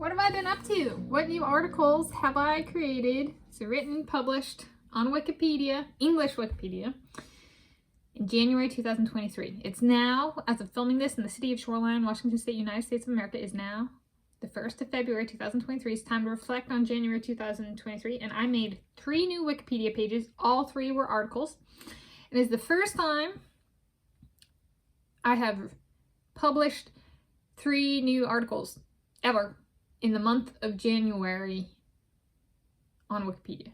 What have I been up to? What new articles have I created? So written, published on Wikipedia, English Wikipedia, in January 2023. It's now, as of filming this, in the city of Shoreline, Washington State, United States of America, is now the 1st of February 2023. It's time to reflect on January 2023, and I made 3 new Wikipedia pages. All 3 were articles. It is the first time I have published 3 new articles ever in the month of January on Wikipedia.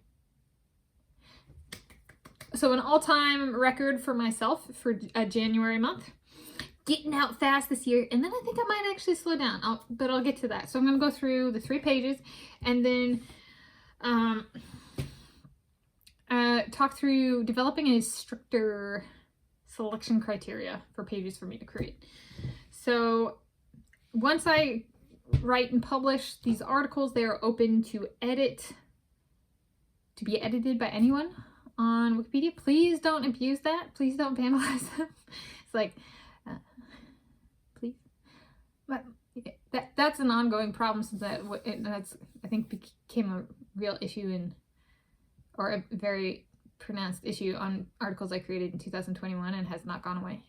So an all-time record for myself for a January month. Getting out fast this year, and then I think I might actually slow down, but I'll get to that. So I'm going to go through the 3 pages and then talk through developing a stricter selection criteria for pages for me to create. So once I write and publish these articles, they are open to be edited by anyone on Wikipedia. Please don't abuse that. Please don't vandalize them. It's like, please. But that's an ongoing problem since that's I think became a real issue or a very pronounced issue on articles I created in 2021 and has not gone away.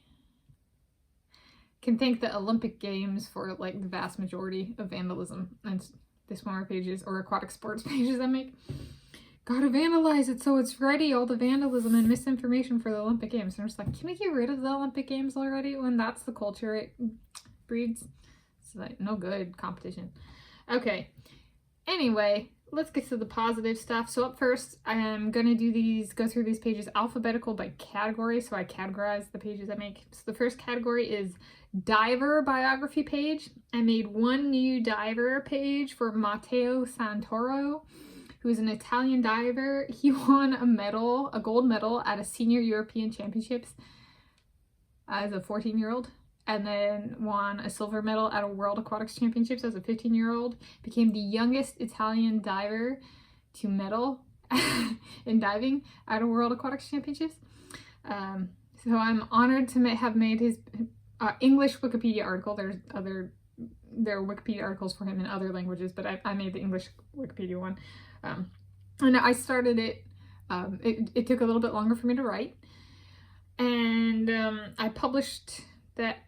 Can thank the Olympic Games for like the vast majority of vandalism and the swimmer pages or aquatic sports pages I make. Gotta vandalize it so it's ready, all the vandalism and misinformation for the Olympic Games. And I'm just like, can we get rid of the Olympic Games already when that's the culture it breeds? It's like no good competition. Okay, anyway, let's get to the positive stuff. So up first, I'm gonna go through these pages alphabetical by category. So I categorize the pages I make. So the first category is diver biography page. I made 1 new diver page for Matteo Santoro, who is an Italian diver. He won a gold medal at a senior European championships as a 14-year-old, and then won a silver medal at a World Aquatics Championships as a 15-year-old, became the youngest Italian diver to medal in diving at a World Aquatics Championships. So I'm honored to have made his English Wikipedia article. There are Wikipedia articles for him in other languages, but I made the English Wikipedia one. And I started it, it took a little bit longer for me to write, and I published that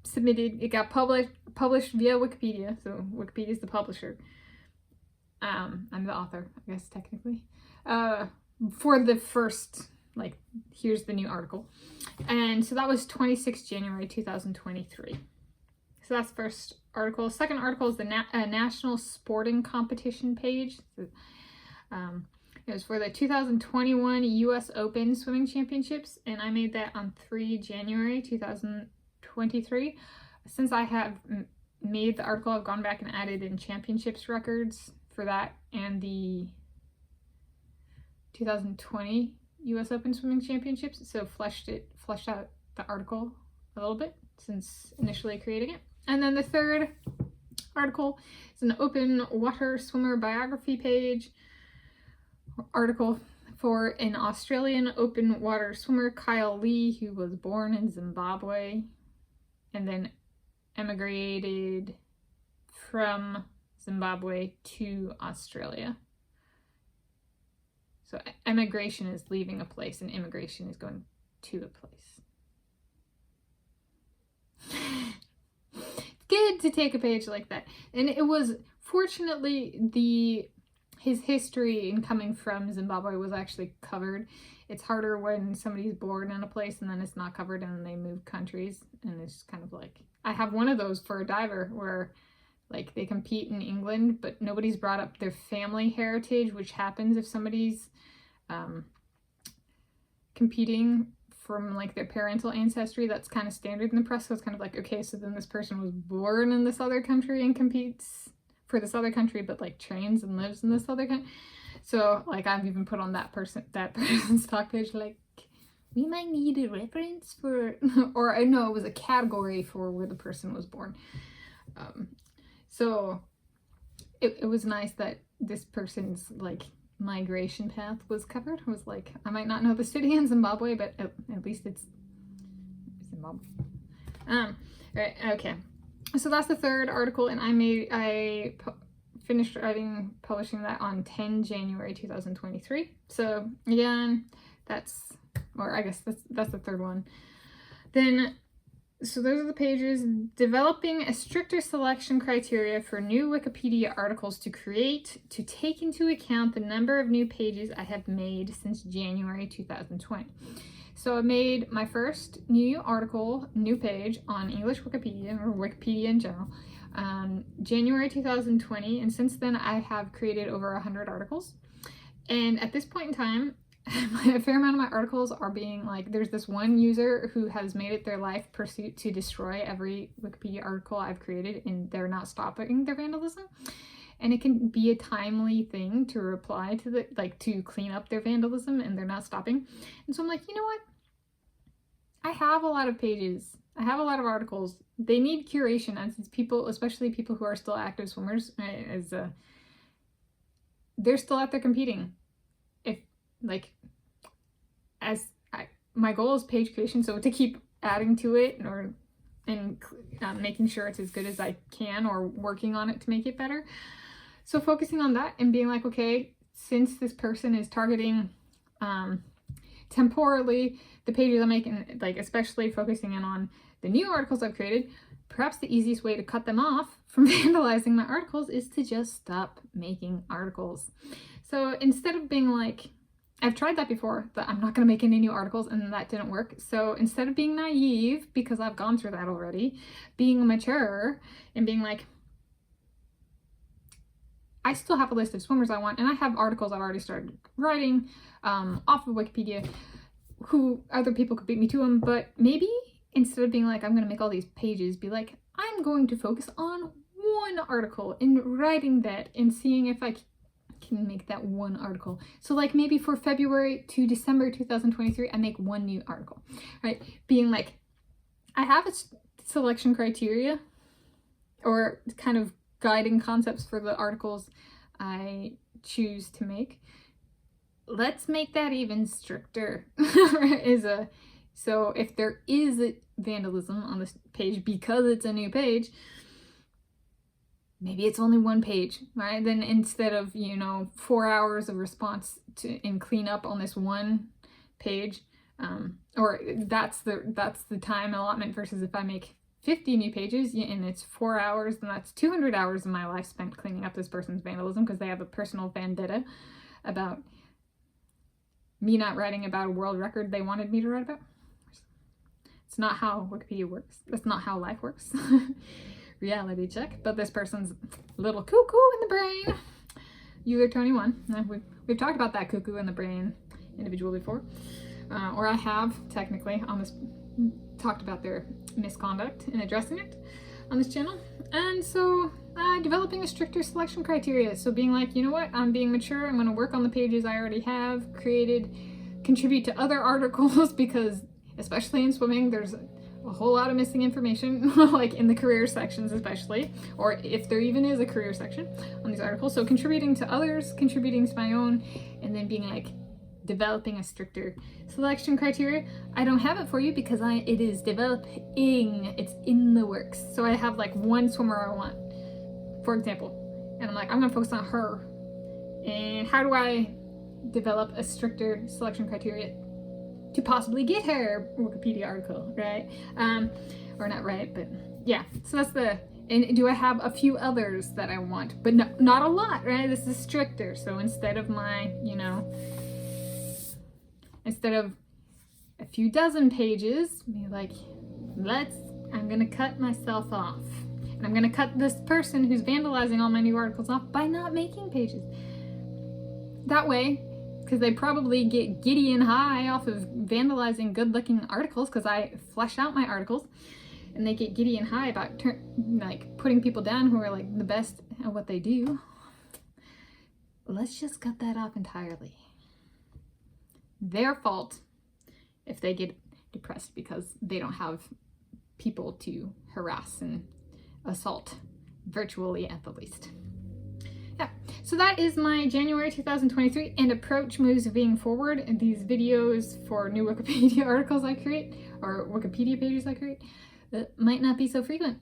submitted, it got published via Wikipedia, so Wikipedia is the publisher. I'm the author, I guess, technically, for the first, like, here's the new article. And so that was 26 January 2023. So that's the first article. Second article is the National Sporting Competition page. So, it was for the 2021 U.S. Open Swimming Championships, and I made that on 3 January 2023. Since I have made the article, I've gone back and added in championships records for that and the 2020 U.S. Open Swimming Championships, so fleshed out the article a little bit since initially creating it. And then the third article is an open water swimmer biography page article for an Australian open water swimmer, Coralee, who was born in Zimbabwe and then emigrated from Zimbabwe to Australia. So emigration is leaving a place and immigration is going to a place. It's good to take a page like that. And it was, fortunately, his history in coming from Zimbabwe was actually covered. It's harder when somebody's born in a place and then it's not covered and then they move countries. And it's kind of like, I have one of those for a diver where like they compete in England, but nobody's brought up their family heritage, which happens if somebody's competing from like their parental ancestry. That's kind of standard in the press. So it's kind of like, okay, so then this person was born in this other country and competes for this other country, but like trains and lives in this other country. So like I've even put on that person's talk page, like, we might need a reference for, or I know it was a category for where the person was born. So it was nice that this person's like migration path was covered. I was like, I might not know the city in Zimbabwe, but at least it's Zimbabwe. Right, okay. So that's the third article, and I finished publishing that on 10 January 2023. So again, I guess that's the third one. Then, so those are the pages. Developing a stricter selection criteria for new Wikipedia articles to take into account the number of new pages I have made since January 2020. So I made my first new page on English Wikipedia, or Wikipedia in general, January 2020, and since then I have created over 100 articles. And at this point in time, a fair amount of my articles are being like, there's this one user who has made it their life pursuit to destroy every Wikipedia article I've created, and they're not stopping their vandalism. And it can be a timely thing to reply to to clean up their vandalism, and they're not stopping. And so I'm like, you know what? I have a lot of pages. I have a lot of articles. They need curation, and since people, especially people who are still active swimmers, they're still out there competing. My goal is page creation, so to keep adding to it and making sure it's as good as I can, or working on it to make it better. So focusing on that and being like, okay, since this person is targeting temporally the pages I'm making, especially focusing in on the new articles I've created, perhaps the easiest way to cut them off from vandalizing my articles is to just stop making articles. So instead of being like, I've tried that before, that I'm not going to make any new articles, and that didn't work. So instead of being naive, because I've gone through that already, being mature and being like, I still have a list of swimmers I want, and I have articles I've already started writing off of Wikipedia, who other people could beat me to them, but maybe instead of being like, I'm going to make all these pages, be like, I'm going to focus on one article and writing that and seeing if I can make that one article. So maybe for February to December 2023, I make one new article, right? Being like, I have a selection criteria or kind of guiding concepts for the articles I choose to make. Let's make that even stricter. So if there is vandalism on this page because it's a new page, maybe it's only one page, right? Then instead of 4 hours of response and clean up on this one page, or that's the time allotment, versus if I make 50 new pages and it's 4 hours, then that's 200 hours of my life spent cleaning up this person's vandalism because they have a personal vendetta about me not writing about a world record they wanted me to write about. It's not how Wikipedia works. That's not how life works. Reality check. But this person's little cuckoo in the brain. User 21. We've talked about that cuckoo in the brain individual before. Or I have, technically, on this, talked about their misconduct and addressing it on this channel. And so developing a stricter selection criteria. So being like, you know what, I'm being mature, I'm going to work on the pages I already have created, contribute to other articles, because especially in swimming, there's a whole lot of missing information, like in the career sections especially, or if there even is a career section on these articles. So contributing to others, contributing to my own, and then being like, developing a stricter selection criteria. I don't have it for you because it is developing, it's in the works. So I have one swimmer I want, for example, and I'm like, I'm gonna focus on her. And how do I develop a stricter selection criteria to possibly get her Wikipedia article, right? Or not right, but yeah. So that's and do I have a few others that I want, but no, not a lot, right? This is stricter. So instead of my, instead of a few dozen pages, be like, I'm gonna cut myself off. And I'm gonna cut this person who's vandalizing all my new articles off by not making pages. That way, because they probably get giddy and high off of vandalizing good-looking articles, because I flesh out my articles, and they get giddy and high about putting people down who are the best at what they do. Let's just cut that off entirely. Their fault if they get depressed because they don't have people to harass and assault, virtually at the least. Yeah, so that is my January 2023 and approach moving forward in these videos for new Wikipedia articles I create, or Wikipedia pages I create. might not be so frequent.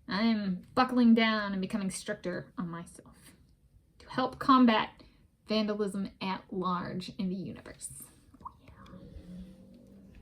I'm buckling down and becoming stricter on myself to help combat vandalism at large in the universe.